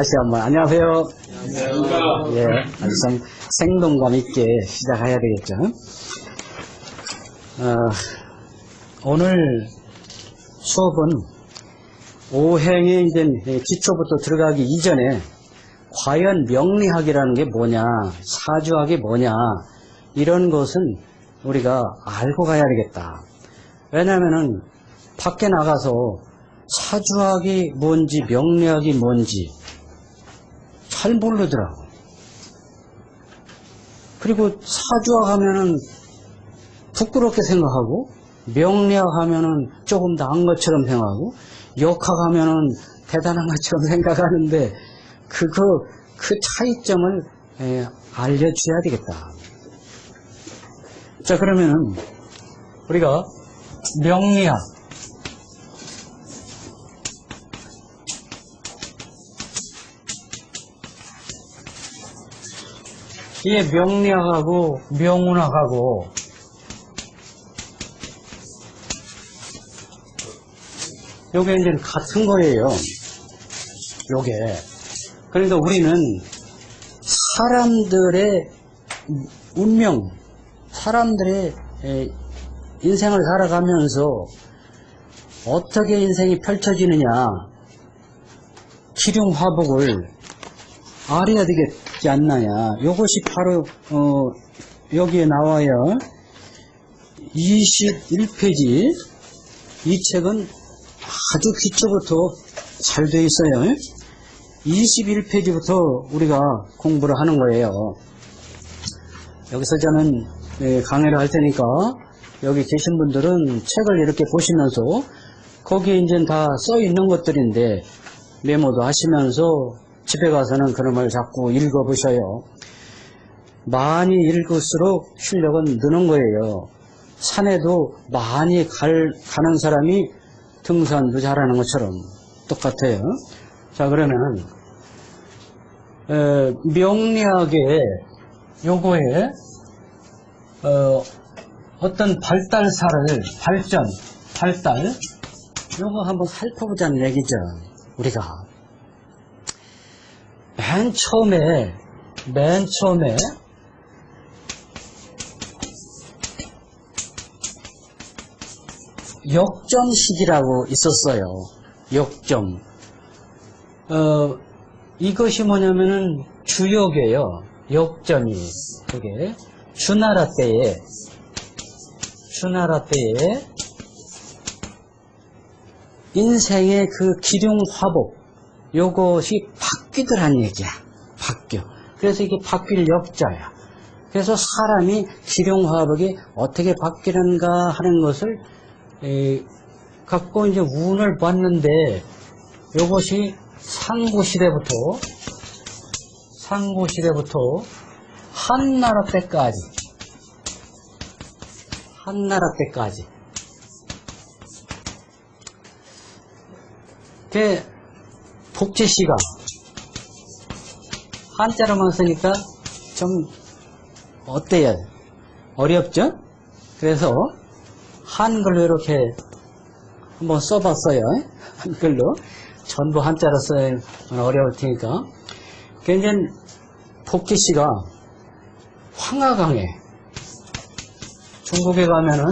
다시 한번 안녕하세요. 안녕하십니까. 예, 아주 좀 생동감 있게 시작해야 되겠죠. 오늘 수업은 오행에 이제 기초부터 들어가기 이전에 과연 명리학이라는 게 뭐냐, 사주학이 뭐냐, 이런 것은 우리가 알고 가야 되겠다. 왜냐면은 밖에 나가서 사주학이 뭔지 명리학이 뭔지 잘 모르더라고. 그리고 사주학 하면은 부끄럽게 생각하고, 명리학 하면은 조금 나은 것처럼 생각하고, 역학 하면은 대단한 것처럼 생각하는데, 그 차이점을 알려줘야 되겠다. 자, 그러면은 우리가 명리학, 이게 명리학하고 명운학하고 요게 이제 같은 거예요. 요게. 그러니까 우리는 사람들의 운명, 사람들의 인생을 살아가면서 어떻게 인생이 펼쳐지느냐, 기륭화복을 알아야 되겠지 않나냐. 요것이 바로 여기에 나와요. 21페이지. 이 책은 아주 기초부터 잘 되어 있어요. 21페이지부터 우리가 공부를 하는 거예요. 여기서 저는 강의를 할 테니까 여기 계신 분들은 책을 이렇게 보시면서 거기에 이제 다 써 있는 것들인데 메모도 하시면서 집에 가서는 그놈을 자꾸 읽어보셔요. 많이 읽을수록 실력은 느는 거예요. 산에도 많이 가는 사람이 등산도 잘하는 것처럼 똑같아요. 자, 그러면은 명리학의 요거에 어떤 발달 요거 한번 살펴보자는 얘기죠. 우리가 맨 처음에 역점식이라고 있었어요. 역점. 이것이 뭐냐면은 주역이에요. 역점이. 그게 주나라 때에 인생의 그 기륭화복, 요것이 바뀌더란 얘기야. 바뀌어. 그래서 이게 바뀔 역자야. 그래서 사람이 기륭화복이 어떻게 바뀌는가 하는 것을 갖고 이제 운을 봤는데, 요것이 상고시대부터 한나라 때까지 그 복제시가 한자로만 쓰니까 좀 어때요? 어렵죠? 그래서 한글로 이렇게 한번 써봤어요. 한글로. 전부 한자로 써야 어려울 테니까. 굉장히 복제시가 황하강에, 중국에 가면은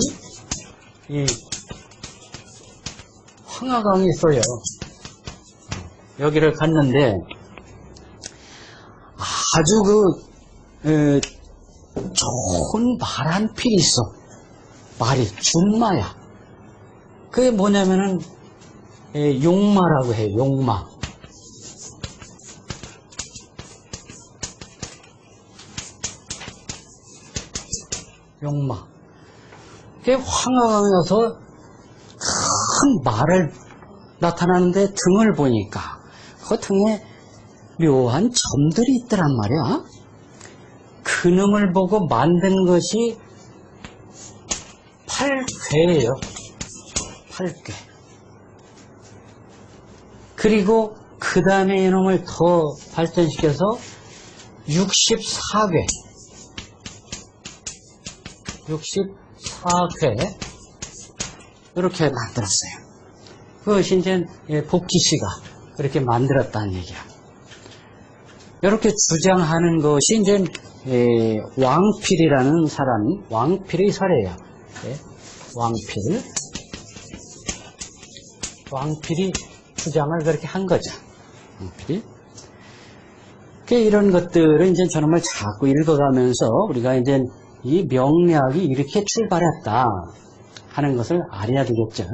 이 황하강이 있어요. 여기를 갔는데 아주 좋은 말 한 필이 있어. 말이 준마야. 그게 뭐냐면은 용마라고 해요. 용마. 그게 황하강에 가서 큰 말을 나타나는데 등을 보니까 그 등에 묘한 점들이 있더란 말이야. 그놈을 보고 만든 것이 8궤예요. 8궤. 그리고 그 다음에 이놈을 더 발전시켜서 64궤. 64궤. 이렇게 만들었어요. 그것이 이제 복지씨가 그렇게 만들었다는 얘기야. 이렇게 주장하는 것이 이제 왕필이라는 사람, 왕필의 사례예요. 예, 왕필이 주장을 그렇게 한 거죠. 왕필이. 이런 것들을 이제 정말 자꾸 읽어가면서 우리가 이제 이 명리학이 이렇게 출발했다 하는 것을 알아야 되겠죠.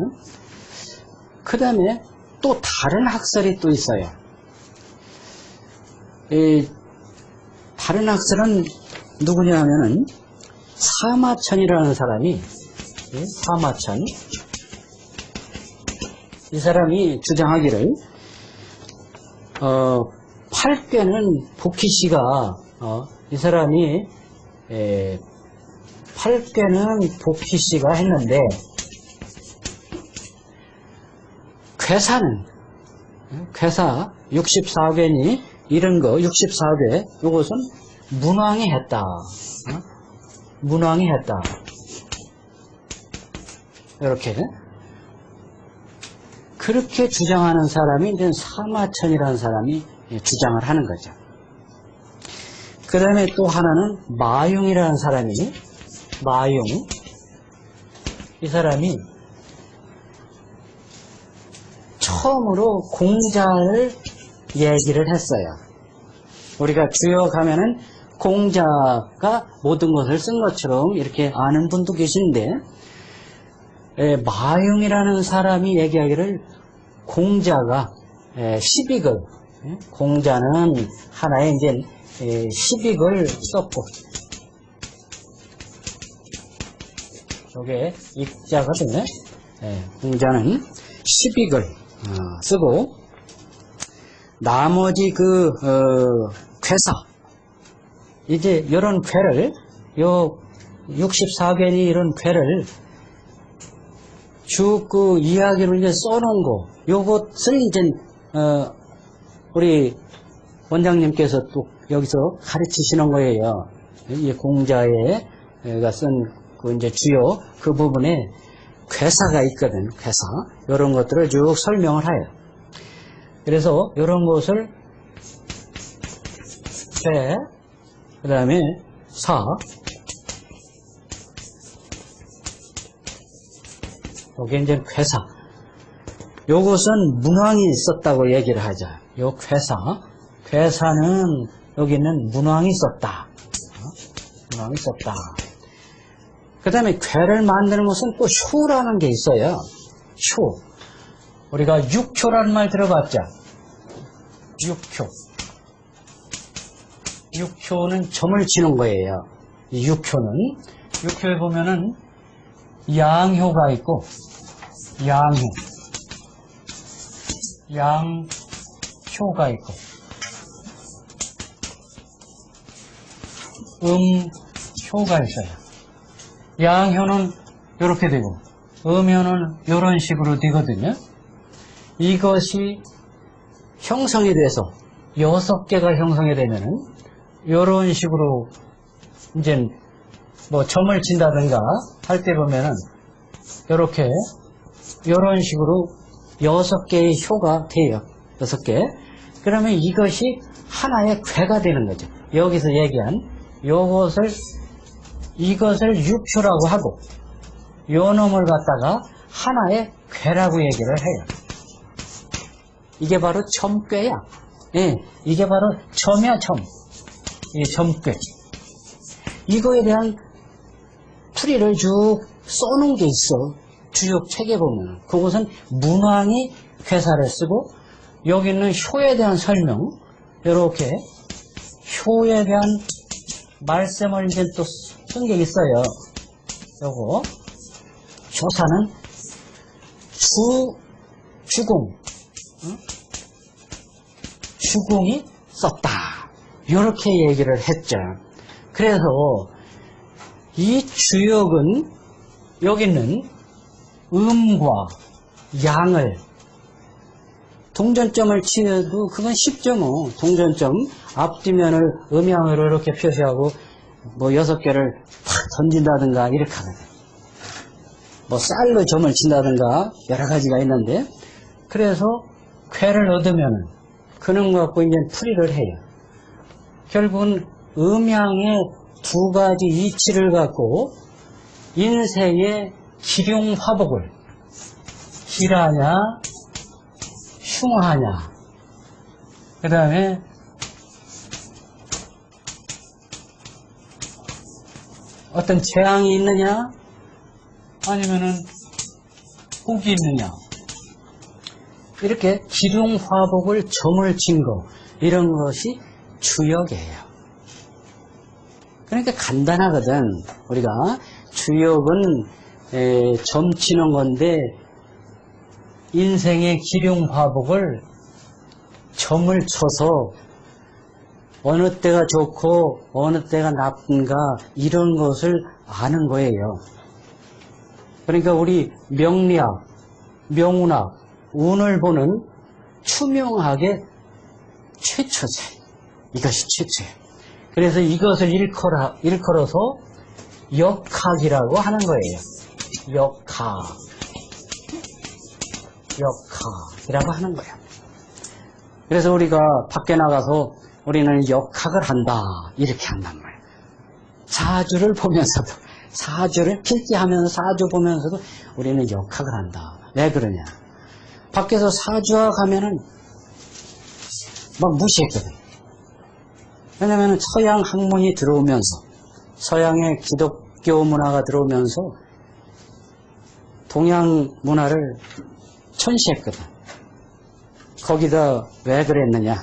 그 다음에 또 다른 학설이 또 있어요. 다른 학설은 누구냐 하면은 사마천이라는 사람이, 사마천, 이 사람이 주장하기를 8꾀는 복희씨가 이 사람이 8꾀는 복희씨가 했는데 괴사 64궤니 이런 거 64궤 요것은 문왕이 했다. 문왕이 했다. 이렇게 그렇게 주장하는 사람이 이제 사마천이라는 사람이 주장을 하는 거죠. 그 다음에 또 하나는 마융이라는 사람이, 마융, 이 사람이 처음으로 공자를 얘기를 했어요. 우리가 주역 하면은 공자가 모든 것을 쓴 것처럼 이렇게 아는 분도 계신데, 마융이라는 사람이 얘기하기를 공자가 12글, 공자는 하나의 이제 12글 썼고, 이게 입자거든요. 공자는 12글 쓰고, 나머지 괴사, 이제 이런 괴를, 요 64궤니 이런 괴를 쭉 이야기로 이제 써놓은 거, 요것을 이제, 우리 원장님께서 또 여기서 가르치시는 거예요. 이 공자가 쓴 이제 주요 그 부분에 괴사가 있거든, 괴사. 이런 것들을 쭉 설명을 해요. 그래서 이런 것을 괴, 그 다음에 사, 여기 이제 괴사. 요것은 문왕이 있었다고 얘기를 하자. 요 괴사는 여기는 문왕이 있었다. 문왕이 있었다. 그 다음에 괴를 만드는 것은 또 효라는 게 있어요. 효. 우리가 육효라는 말 들어봤죠? 육효는 점을 치는 거예요. 이 육효에 보면은 양효가 있고, 양효가 있고, 음효가 있어요. 양효는 이렇게 되고, 음효는 이런 식으로 되거든요. 이것이 형성이 돼서 6개가 형성이 되면은 이런 식으로 이제 뭐 점을 친다든가 할 때 보면은 이렇게 이런 식으로 6개의 효가 돼요. 6개. 그러면 이것이 하나의 괴가 되는 거죠. 여기서 얘기한 이것을 육효라고 하고 요 놈을 갖다가 하나의 괴라고 얘기를 해요. 이게 바로 점괘야. 예, 이게 바로 점이야, 점. 이 점괘. 이거에 대한 풀이를 쭉 써놓은 게 있어. 주역 책에 보면. 그것은 문왕이 괴사를 쓰고, 여기는 효에 대한 설명, 이렇게 효에 대한 말씀을 이제 또 쓴 게 있어요. 요거. 조사는 주공. 주공이 썼다. 이렇게 얘기를 했죠. 그래서 이 주역은 여기는 음과 양을 동전점을 치어도 그건 쉽죠 뭐. 동전점 앞뒤면을 음양으로 이렇게 표시하고 뭐 6개를 탁 던진다든가 이렇게 하거든요. 뭐 쌀로 점을 친다든가 여러 가지가 있는데, 그래서 괴를 얻으면은 그놈 갖고 이제 풀이를 해요. 결국은 음양의 두 가지 이치를 갖고 인생의 기륭화복을 기라냐 흉하냐 그 다음에 어떤 재앙이 있느냐 아니면은 복이 있느냐 이렇게 기륭화복을 점을 친 거 이런 것이 주역이에요. 그러니까 간단하거든. 우리가 주역은 점 치는 건데 인생의 기륭화복을 점을 쳐서 어느 때가 좋고 어느 때가 나쁜가 이런 것을 아는 거예요. 그러니까 우리 명리학, 명운학, 운을 보는 투명하게 최초제. 이것이 최초예요. 그래서 이것을 일컬어서 역학이라고 하는 거예요. 역학이라고 하는 거예요. 그래서 우리가 밖에 나가서 우리는 역학을 한다 이렇게 한단 말이에요. 사주를 보면서도 사주를 필기하면서 사주 보면서도 우리는 역학을 한다. 왜 그러냐? 밖에서 사주학 하면은 막 무시했거든. 왜냐하면 서양 학문이 들어오면서 서양의 기독교 문화가 들어오면서 동양 문화를 천시했거든. 거기다 왜 그랬느냐?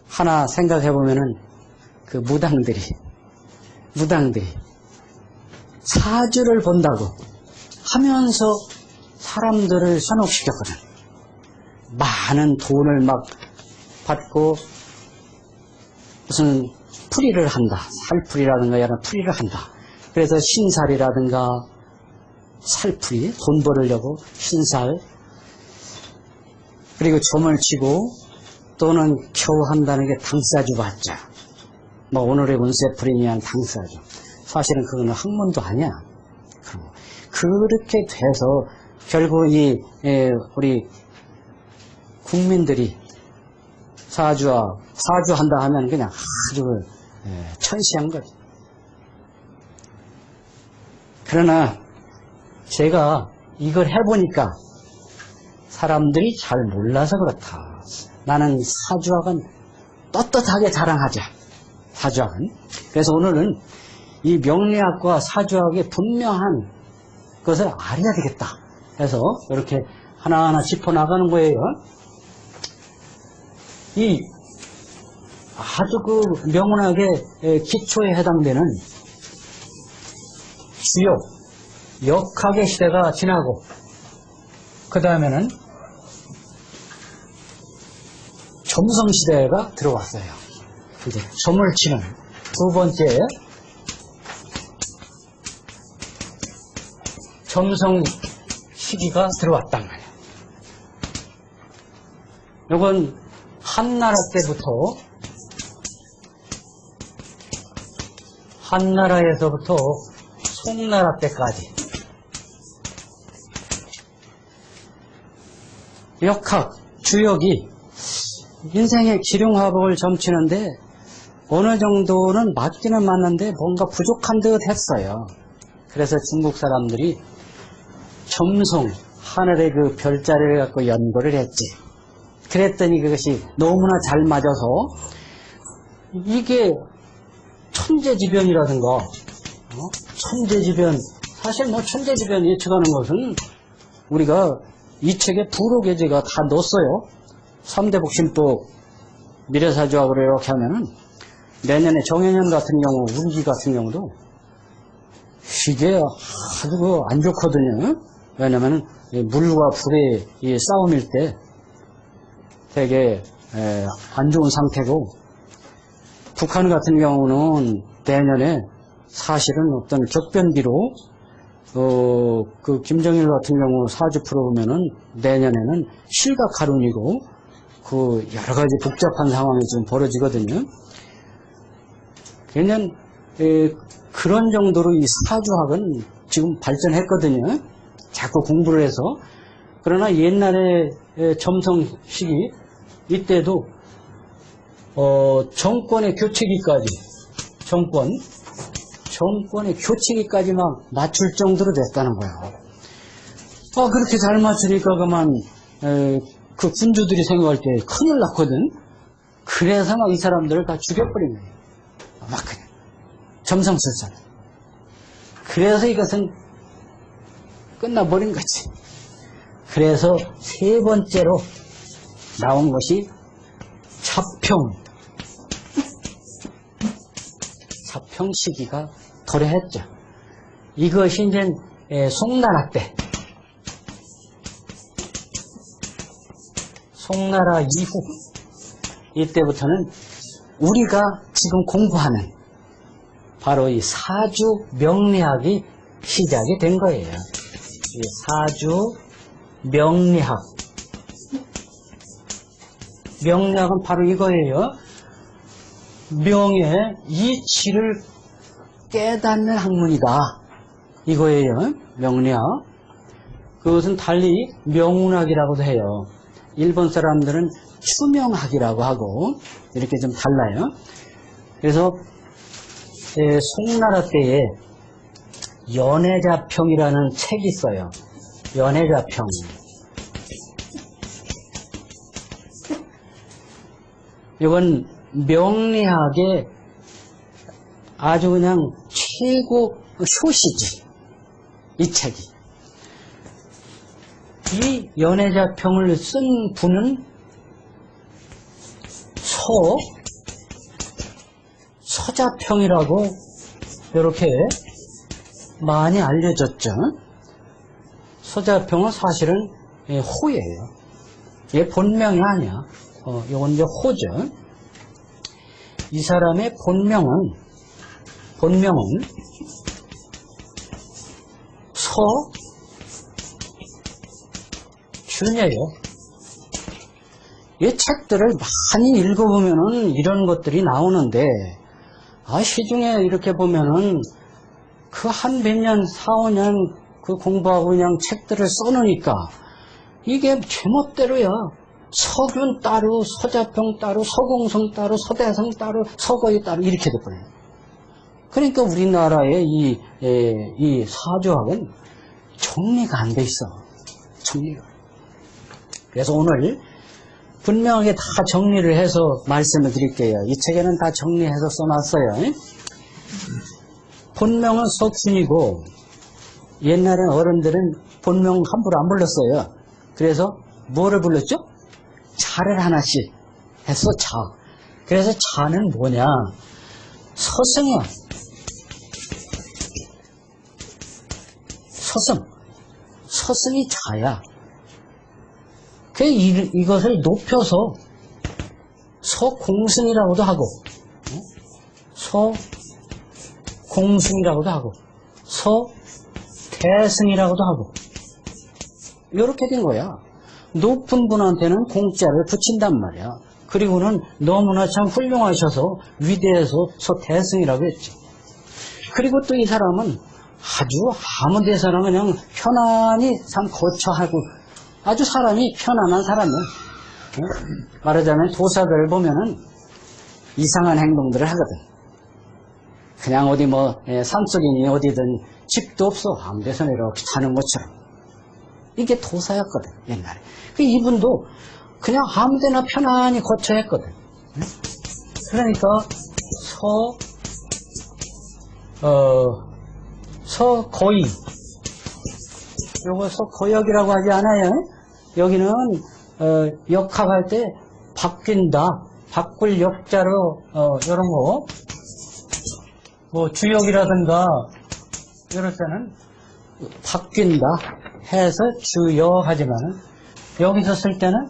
하나 생각해보면은 그 무당들이 사주를 본다고 하면서 사람들을 현혹시켰거든. 많은 돈을 막 받고 무슨 풀이를 한다. 살풀이라든가 이런 풀이를 한다. 그래서 신살이라든가 살풀이, 돈 벌으려고 신살, 그리고 점을 치고 또는 겨우 한다는 게 당사주 받자. 뭐 오늘의 운세풀이니한 당사주. 사실은 그거는 학문도 아니야. 그렇게 돼서 결국 우리 국민들이 사주한다 하면 그냥 아주 천시한 거지. 그러나 제가 이걸 해보니까 사람들이 잘 몰라서 그렇다. 나는 사주학은 떳떳하게 자랑하자. 사주학은. 그래서 오늘은 이 명리학과 사주학의 분명한 것을 알아야 되겠다. 해서 이렇게 하나하나 짚어나가는 거예요. 이 아주 그 명운학의 기초에 해당되는 주역, 역학의 시대가 지나고 그 다음에는 점성 시대가 들어왔어요. 이제 점을 치는 두 번째 점성 시기가 들어왔단 말이에요. 이건 한나라 때부터 한나라에서부터 송나라 때까지 역학, 주역이 인생의 기륭화복을 점치는데 어느 정도는 맞기는 맞는데 뭔가 부족한 듯 했어요. 그래서 중국 사람들이 점성, 하늘의 그 별자리를 갖고 연구를 했지. 그랬더니 그것이 너무나 잘 맞아서 이게 천재지변이라든가 천재지변, 사실 뭐 천재지변 예측하는 것은 우리가 이 책에 부록예제가 다 넣었어요. 3대 복심법 미래사주학으로 이렇게 하면은 내년에 정해년 같은 경우, 운기 같은 경우도 이게 아주 안 좋거든요. 왜냐면 물과 불의 이 싸움일 때 되게 안 좋은 상태고, 북한 같은 경우는 내년에 사실은 어떤 격변기로 그 김정일 같은 경우 사주 풀어보면은 내년에는 실각하룬이고 그 여러 가지 복잡한 상황이 지금 벌어지거든요. 그냥 그런 정도로 이 사주학은 지금 발전했거든요. 자꾸 공부를 해서. 그러나 옛날에 점성 시기 이때도 정권의 교체기까지, 정권의 교체기까지 막 맞출 정도로 됐다는 거예요. 그렇게 잘 맞추니까 그만, 그 군주들이 생각할 때 큰일 났거든. 그래서 막 이 사람들을 다 죽여버린 거예요. 막 그냥. 점성술사. 그래서 이것은 끝나버린 거지. 그래서 세 번째로 나온 것이 자평 시기가 도래했죠. 이것이 이제 송나라 때, 송나라 이후, 이때부터는 우리가 지금 공부하는 바로 이 사주 명리학이 시작이 된 거예요. 이 사주 명리학. 명리학은 바로 이거예요. 명의 이치를 깨닫는 학문이다. 이거예요. 명리학. 그것은 달리 명운학이라고도 해요. 일본 사람들은 추명학이라고 하고 이렇게 좀 달라요. 그래서 송나라 때에 연해자평이라는 책이 있어요. 연해자평. 이건 명리학의 아주 그냥 최고 효시지. 이 책이. 이 연해자평을 쓴 분은 서자평이라고 이렇게 많이 알려졌죠. 서자평은 사실은 호예요. 얘 본명이 아니야. 이건 이제 호죠. 이 사람의 본명은 서준예요. 이 책들을 많이 읽어보면은 이런 것들이 나오는데, 시중에 이렇게 보면은 그 한 몇 년, 4, 5년 그 공부하고 그냥 책들을 써놓으니까 이게 제멋대로야. 서균 따로, 서자평 따로, 서공성 따로, 서대성 따로, 서거이 따로 이렇게 돼버려요. 그러니까 우리나라의 이 사주학은 정리가 안 돼 있어. 정리가. 그래서 오늘 분명하게 다 정리를 해서 말씀을 드릴게요. 이 책에는 다 정리해서 써놨어요. 본명은 석순이고, 옛날에 어른들은 본명 함부로 안 불렀어요. 그래서 뭐를 불렀죠? 자를 하나씩 해서 자. 그래서 자는 뭐냐? 서승이야. 서승이 자야. 이것을 높여서 서공승이라고도 하고, 서공승이라고도 하고, 서대승이라고도 하고, 이렇게 된 거야. 높은 분한테는 공자를 붙인단 말이야. 그리고는 너무나 참 훌륭하셔서 위대해서 서대승이라고 했지. 그리고 또 이 사람은 아주 아무 데서나 그냥 편안히 참 거처하고 아주 사람이 편안한 사람이야. 말하자면 도사들을 보면은 이상한 행동들을 하거든. 그냥 어디 산속이니 어디든 집도 없어. 아무 데서나 이렇게 사는 것처럼. 이게 도사였거든, 옛날에. 이분도 그냥 아무 데나 편안히 거처했거든. 그러니까 서거의. 요거 서거역이라고 하지 않아요? 여기는 역학할 때 바뀐다, 바꿀 역자로 이런 거 주역이라든가 이럴 때는 바뀐다 해서 주역하지만은 여기서 쓸 때는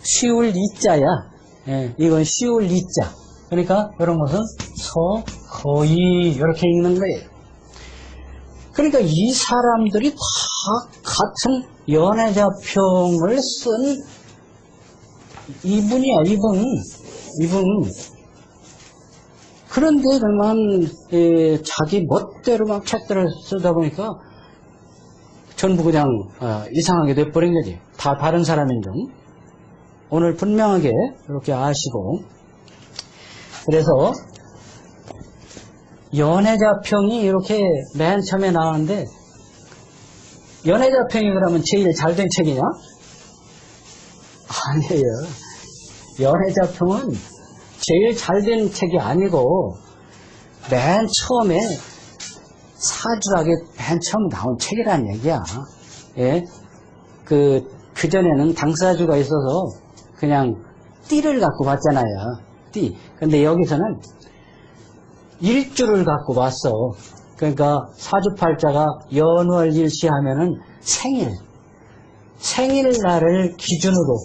쉬울 이자야. 이건 쉬울 이자. 그러니까 이런 것은 서거의 이렇게 읽는 거예요. 그러니까 이 사람들이 다 같은 연해자평을 쓴 이분이야, 이분. 그런데 그만 자기 멋대로 막 책들을 쓰다 보니까 전부 그냥 이상하게 돼버린 거지. 다 다른 사람인 줄. 오늘 분명하게 이렇게 아시고, 그래서 연애자평이 이렇게 맨 처음에 나오는데, 연애자평이 그러면 제일 잘된 책이냐? 아니에요. 연애자평은 제일 잘된 책이 아니고 맨 처음에 사주학에 맨 처음 나온 책이란 얘기야. 예? 그전에는 당사주가 있어서 그냥 띠를 갖고 봤잖아요. 띠. 근데 여기서는 일주를 갖고 봤어. 그러니까 사주팔자가 연월일시 하면은 생일날을 기준으로,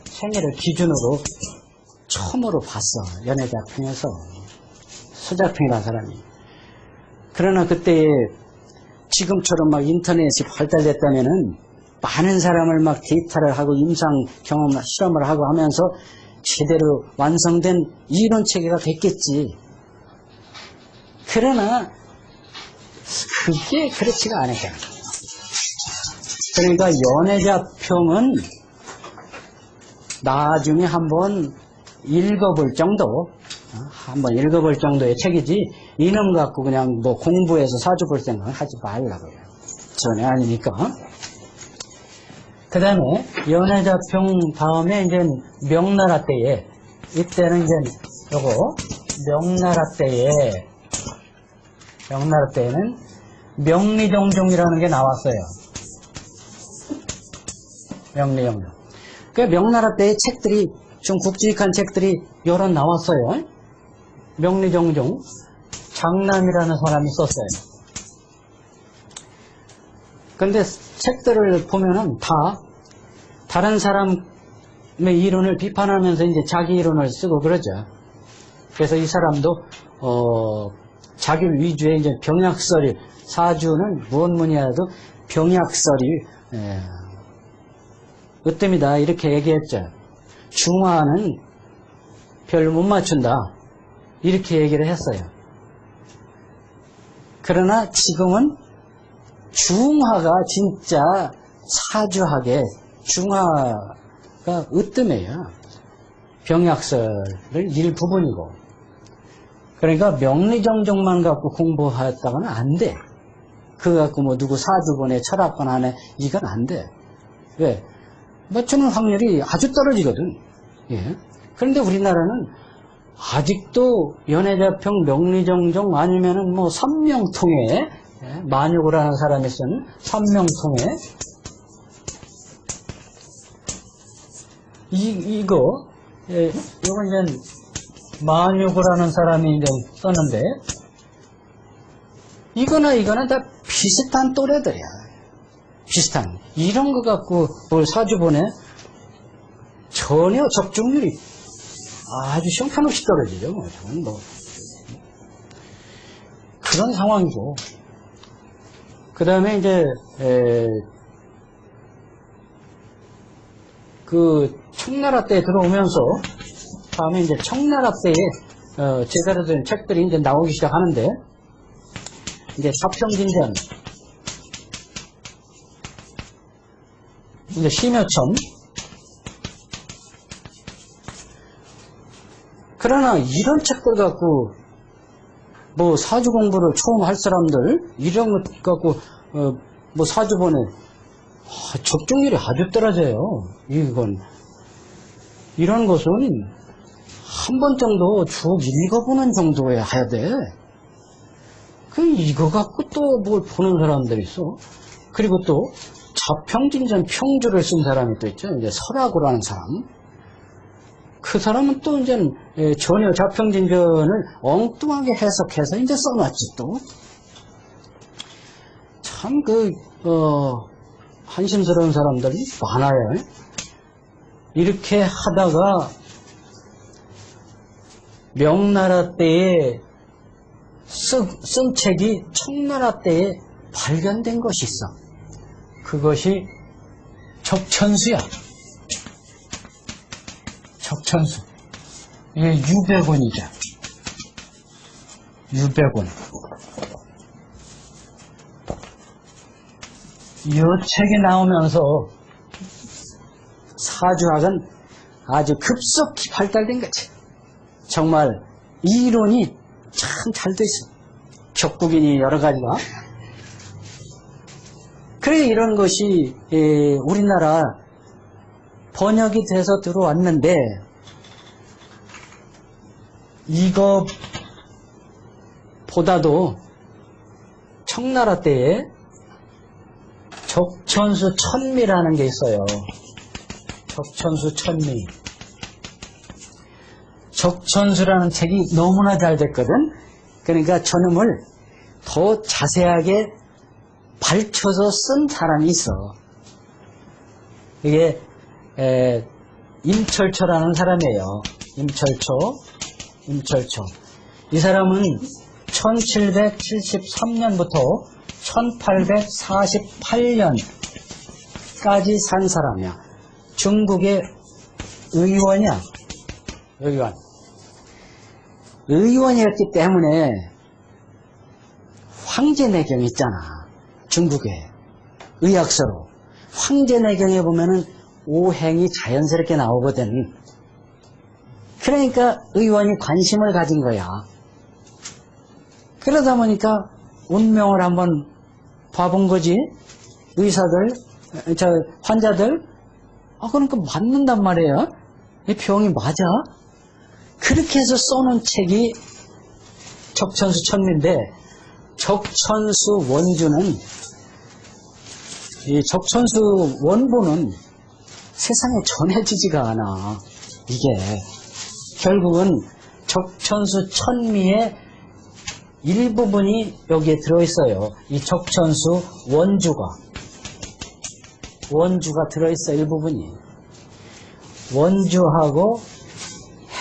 생일을 기준으로 처음으로 봤어. 연애자평에서. 수자평이라는 사람이. 그러나 그때 지금처럼 막 인터넷이 발달됐다면은 많은 사람을 막 데이터를 하고 임상 경험 실험을 하고 하면서 제대로 완성된 이론 체계가 됐겠지. 그러나 그게 그렇지가 않으니까. 그러니까 연애자평은 나중에 한번 읽어볼 정도, 한번 읽어볼 정도의 책이지, 이놈 갖고 그냥 뭐 공부해서 사주 볼 생각은 하지 말라고요. 전혀 아니니까. 그 다음에 연애자평 다음에 이제 명나라 때에, 이때는 이제 요거 명나라 때에는 명리정종이라는 게 나왔어요. 명리정종. 그 명나라 때의 책들이 좀 굵직한 책들이 여러 나왔어요. 명리정종, 장남이라는 사람이 썼어요. 근데 책들을 보면은 다 다른 사람의 이론을 비판하면서 이제 자기 이론을 쓰고 그러죠. 그래서 이 사람도 자기 위주의 이제 병약설이, 사주는 무엇무니해도 병약설이 으뜸이다 이렇게 얘기했죠. 중화는 별로 못 맞춘다 이렇게 얘기를 했어요. 그러나 지금은 중화가 진짜 사주학의 중화가 으뜸이에요. 병약설을 일부분이고. 그러니까 명리정종만 갖고 공부하였다가는 안 돼. 그거 갖고 뭐 누구 사주본에 철학본 안에 이건 안 돼. 왜? 맞추는 확률이 아주 떨어지거든. 예. 그런데 우리나라는 아직도 연애자평, 명리정종 아니면은 뭐 삼명통에, 예, 만유구라는 사람이 쓴 삼명통에 이거 이건 이제 만유구라는 사람이 이제 썼는데, 이거나 다 비슷한 또래들이야. 비슷한. 이런 거 갖고 뭘 사주보내? 전혀 적중률이 아주 형편없이 떨어지죠. 저는 뭐. 그런 상황이고. 그 다음에 이제, 그, 청나라 때 들어오면서, 다음에 이제 청나라 때에, 제대로 된 책들이 이제 나오기 시작하는데, 이제 사평진전, 이제 심여첨. 그러나 이런 책들 갖고, 뭐 사주 공부를 처음 할 사람들, 이런 것 갖고, 뭐 사주본에, 적중률이 아주 떨어져요. 이런 것은 한 번 정도 쭉 읽어보는 정도에 해야 돼. 이거 갖고 또 뭘 보는 사람들이 있어. 그리고 또 자평진전 평주를 쓴 사람이 또 있죠. 이제 설하구라는 사람. 그 사람은 또 이제 전혀 자평진전을 엉뚱하게 해석해서 이제 써놨지 또. 참 한심스러운 사람들이 많아요. 이렇게 하다가 명나라 때에 쓴 책이 청나라 때에 발견된 것이 있어. 그것이 적천수야. 적천수. 이게 유백원이죠. 유백원. 이 책이 나오면서 사주학은 아주 급속히 발달된 거지. 정말 이 이론이 참 잘 돼 있어. 격국이니 여러 가지가. 그래 이런 것이 우리나라 번역이 돼서 들어왔는데 이거보다도 청나라 때에 적천수 천미라는 게 있어요. 적천수 천미. 적천수라는 책이 너무나 잘 됐거든. 그러니까 저놈을 더 자세하게 밝혀서 쓴 사람이 있어. 이게 임철초라는 사람이에요. 임철초. 이 사람은 1773년부터 1848년까지 산 사람이야. 중국의 의원이야. 의원이었기 때문에 황제내경 있잖아. 중국에 의학서로 황제내경에 보면은 오행이 자연스럽게 나오거든. 그러니까 의원이 관심을 가진 거야. 그러다 보니까 운명을 한번 봐본 거지. 환자들 그러니까 맞는단 말이에요. 이 병이 맞아. 그렇게 해서 써놓은 책이 적천수 천미인데, 적천수 원주는, 이 적천수 원본은 세상에 전해지지가 않아. 이게 결국은 적천수 천미의 일부분이 여기에 들어있어요. 이 적천수 원주가 들어있어. 일부분이. 원주하고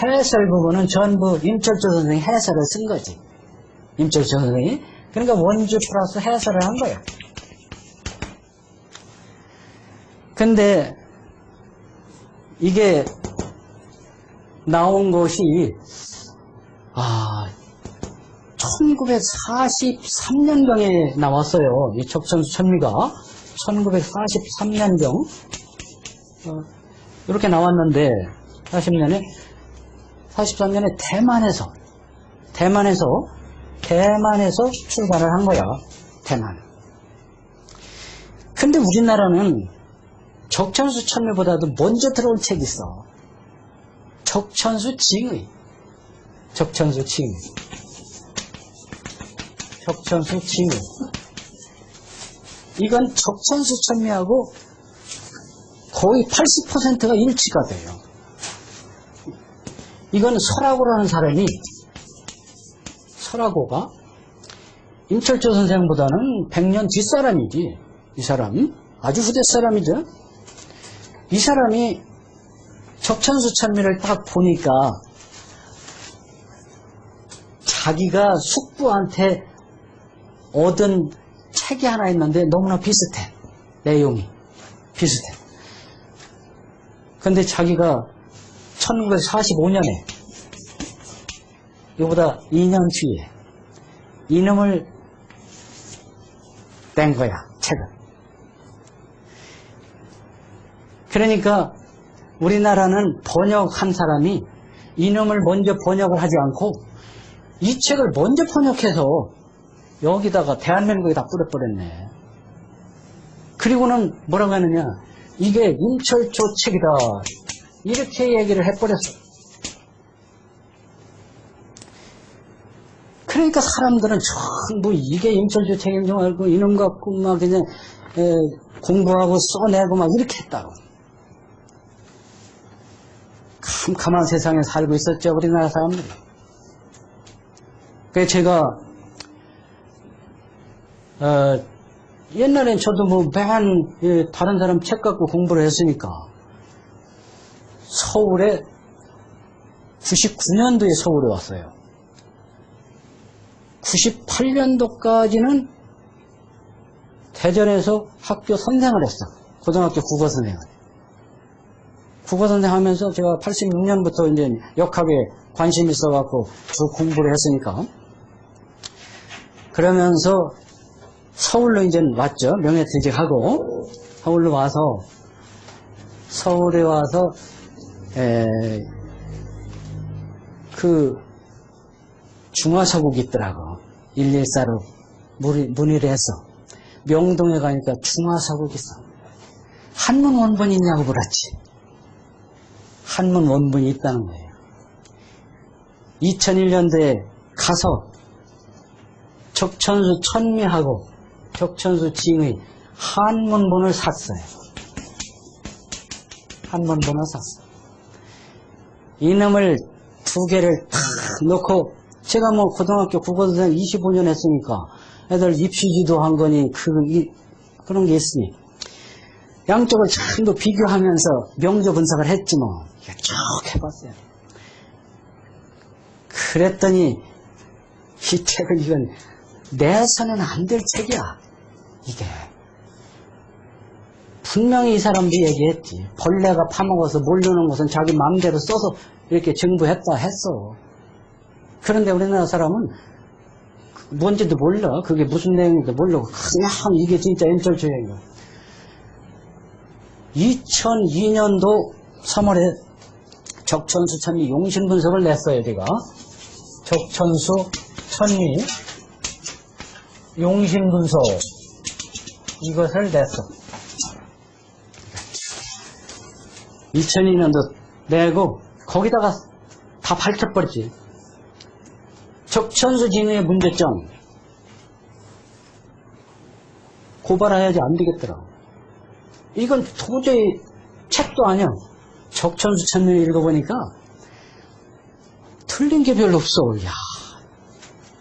해설 부분은 전부 임철초 선생이 해설을 쓴 거지. 임철초 선생이. 그러니까 원주 플러스 해설을 한 거야. 근데 이게 나온 것이 1943년경에 나왔어요. 이 적천수 천미가 1943년경 이렇게 나왔는데 43년에 대만에서 출간을 한 거야. 대만. 근데 우리나라는 적천수 천미보다도 먼저 들어온 책이 있어. 적천수 징의. 이건 적천수 천미하고 거의 80%가 일치가 돼요. 이건 설하고라는 사람이, 설하고가 임철초 선생보다는 100년 뒷사람이지. 이 사람 아주 후대 사람이죠. 이 사람이 적천수 천미를 딱 보니까 자기가 숙부한테 얻은 책이 하나 있는데 너무나 비슷해. 내용이 비슷해. 근데 자기가 1945년에 이보다 2년 뒤에 이놈을 낸 거야. 책을. 그러니까 우리나라는 번역한 사람이 이놈을 먼저 번역을 하지 않고 이 책을 먼저 번역해서 여기다가 대한민국에다 뿌려버렸네. 그리고는 뭐라고 하느냐, 이게 임철초 책이다 이렇게 얘기를 해버렸어. 그러니까 사람들은 전부 이게 임철초 책인 줄 알고 이놈 갖고 막 그냥 공부하고 써내고 막 이렇게 했다고. 캄캄한 세상에 살고 있었죠, 우리나라 사람들. 그래서 제가 옛날엔 저도 뭐 매한 다른 사람 책 갖고 공부를 했으니까 서울에 99년도에 서울에 왔어요. 98년도까지는 대전에서 학교 선생을 했어. 고등학교 국어 선생을. 국어 선생 하면서 제가 86년부터 이제 역학에 관심이 있어갖고 쭉 공부를 했으니까. 그러면서 서울로 이제 왔죠. 명예퇴직하고. 서울로 와서, 서울에 와서, 중화서국이 있더라고. 114로 문의를 해서 명동에 가니까 중화서국이 있어. 한문 원본이 있냐고 물었지. 한문 원본이 있다는 거예요. 2001년도에 가서 적천수 천미하고 적천수 징의 한문본을 샀어요. 한문본을 샀어요. 이놈을 두 개를 탁 놓고, 제가 뭐 고등학교 국어선생 25년 했으니까 애들 입시지도 한 거니 그런 게 있으니 양쪽을 전부 비교하면서 명조 분석을 했지 뭐. 쭉 해봤어요. 그랬더니 이 책은 이건 내서는 안 될 책이야. 이게 분명히 이 사람도 얘기했지. 벌레가 파먹어서 모르는 것은 자기 마음대로 써서 이렇게 정부했다 했어. 그런데 우리나라 사람은 뭔지도 몰라. 그게 무슨 내용인지도 모르고 그냥 이게 진짜 연철주의예요. 2002년도 3월에 적천수 천미 용신 분석을 냈어요. 제가 적천수 천미 용신 분석 이것을 냈어. 2002년도 내고 거기다가 다 밝혀버렸지. 적천수 진의 문제점 고발해야지 안 되겠더라. 이건 도저히 책도 아니야. 적천수 천미를 읽어보니까 틀린 게 별로 없어. 야,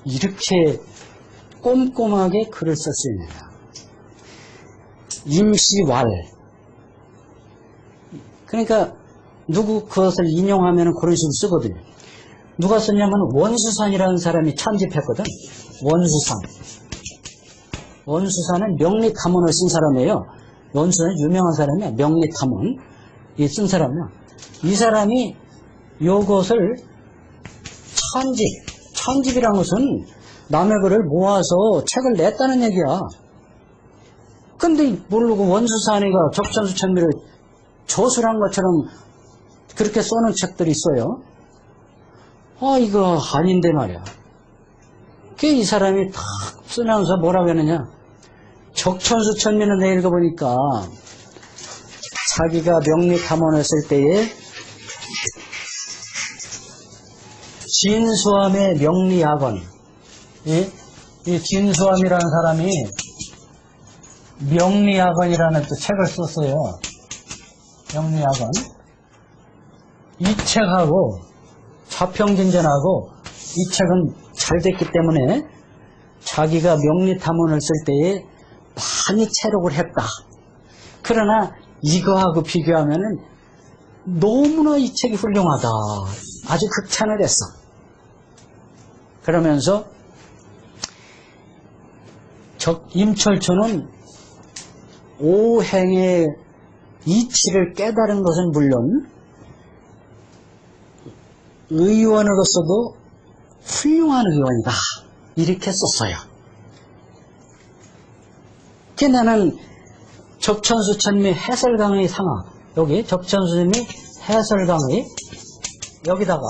이렇게 꼼꼼하게 글을 쓸 수 있느냐. 임시왈. 그러니까 누구 그것을 인용하면 그런 식으로 쓰거든요. 누가 썼냐면 원수산이라는 사람이 편집했거든. 원수산. 원수산은 명리탐원을 쓴 사람이에요. 원수산은 유명한 사람이야. 명리탐원. 쓴 사람이야. 이 사람이 요것을 천집이라는 것은 남의 글을 모아서 책을 냈다는 얘기야. 근데 모르고 원수산이가 적천수 천미를 조술한 것처럼 그렇게 써놓은 책들이 있어요. 이거 아닌데 말이야. 이 사람이 탁 쓰면서 뭐라고 했느냐. 적천수 천미는 내 읽어보니까 자기가 명리탐원했을 때에 진수함의 명리학원, 이 진수함이라는 사람이 명리학원이라는 또 책을 썼어요. 명리학원. 이 책하고 자평진전하고 이 책은 잘 됐기 때문에 자기가 명리탐원을 쓸 때에 많이 체록을 했다. 그러나 이거하고 비교하면은 너무나 이 책이 훌륭하다. 아주 극찬을 했어. 그러면서 임철초는 오행의 이치를 깨달은 것은 물론 의원으로서도 훌륭한 의원이다. 이렇게 썼어요. 나는 적천수 천미 해설강의 상하, 여기 적천수 천미 해설강의 여기다가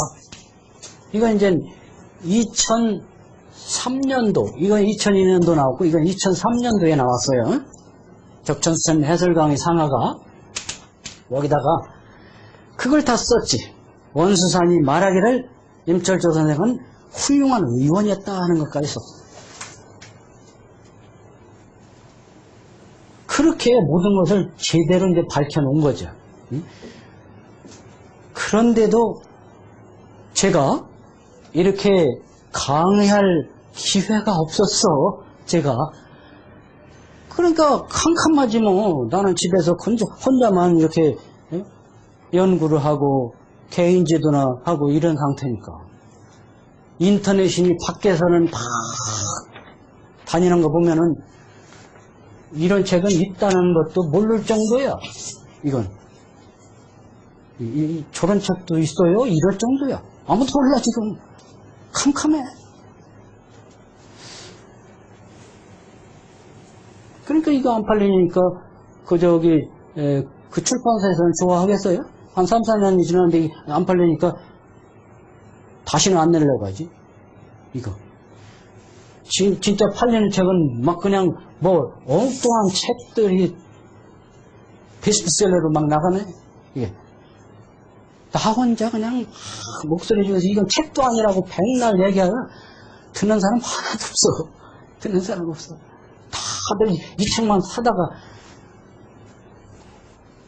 이건 이제 2003년도, 이건 2002년도 나왔고 이건 2003년도에 나왔어요. 적천수 천미 해설강의 상하가 여기다가 그걸 다 썼지. 원수산이 말하기를 임철조 선생은 훌륭한 의원이었다 하는 것까지 썼어. 그렇게 모든 것을 제대로 이제 밝혀놓은 거죠. 그런데도 제가 이렇게 강의할 기회가 없었어. 제가. 그러니까 캄캄하지 뭐. 나는 집에서 혼자만 이렇게 연구를 하고 개인지도나 하고 이런 상태니까. 인터넷이니 밖에서는 다 다니는 거 보면은 이런 책은 있다는 것도 모를 정도야. 이건 저런 책도 있어요. 이럴 정도야. 아무도 몰라. 지금 캄캄해. 그러니까 이거 안 팔리니까 그 출판사에서는 좋아하겠어요? 한 3, 4년이 지났는데 안 팔리니까 다시는 안 내려고 하지. 이거. 진짜 팔리는 책은 막 그냥 뭐 엉뚱한 책들이 베스트셀러로 막 나가네. 이게. 나 혼자 그냥 목소리 중에서 이건 책도 아니라고 백날 얘기하면 듣는 사람 하나도 없어. 듣는 사람 없어. 다들 이 책만 사다가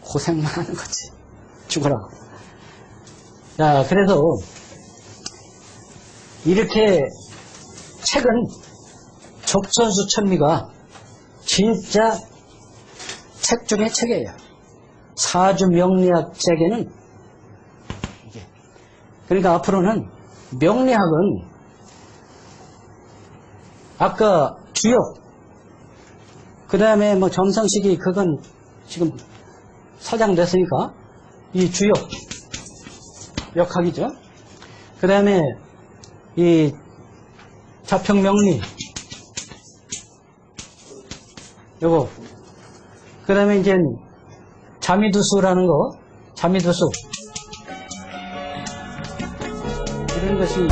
고생만 하는 거지. 죽어라고. 자, 그래서 이렇게 책은 적천수 천미가 진짜 책 중에 책이에요. 사주 명리학 책에는 이게. 그러니까 앞으로는 명리학은 아까 주역, 그 다음에 뭐 점성식이 그건 지금 서장됐으니까 이 주역, 역학이죠. 그 다음에 이 자평명리, 요거. 그 다음에 이제 자미두수라는 거, 자미두수. 이런 것이